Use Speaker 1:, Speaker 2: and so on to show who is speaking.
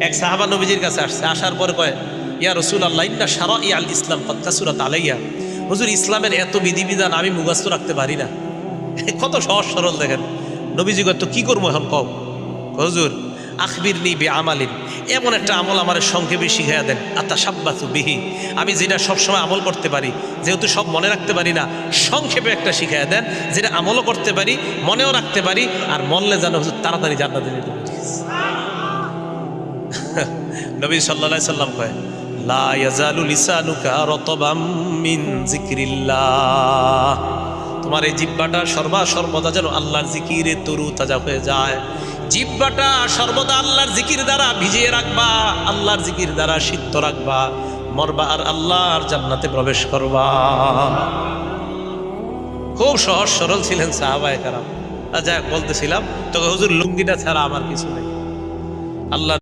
Speaker 1: এক সাহাবা নবীজির কাছে আসছে, আসার পরে কয়, ইয়া রাসূলুল্লাহ ইন্না শারা'i আল ইসলাম কদ কাসুরাত আলাইয়া। হুজুর, ইসলামের এত বিধিবিধান আমি মুখস্থ রাখতে পারি না। কত সহজ সরল দেখেন। নবীজি কয়, তো কি করবো এখন কও? হুজুর, আখবিরনি বিআমালিন, এমন একটা আমল আমার সংক্ষেপে শিখাইয়া দেন, আতাশাব্বাতু বিহি, আমি যেটা সবসময় আমল করতে পারি, যেহেতু সব মনে রাখতে পারি না, সংক্ষেপে একটা শিখাইয়া দেন যেটা আমলও করতে পারি, মনেও রাখতে পারি, আর মনলে যেন হুজুর তাড়াতাড়ি জান্নাতে যেতে পারি। নবী সাল্লাল্লাহু আলাইহি সাল্লাম কয়, লা ইয়াজালু লিসানুকা রাতাবাম মিন যিকরিল্লাহ, তোমার এই জিহ্বাটা সর্বদা যেন আল্লাহর জিকিরে তরু তাজা হয়ে যায়। জিহ্বাটা সর্বদা আল্লাহর জিকির দ্বারা ভিজিয়ে রাখবা, আল্লাহর জিকির দ্বারা সিদ্ধ রাখবা, মরবা আর আল্লাহর জান্নাতে প্রবেশ করবা। খুব সহজ সরল ছিলেন সাহাবায়ে কেরাম। যা বলতেছিলাম, তো হুজুর লুঙ্গিটা ছাড়া আমার কিছু নেই। আল্লাহ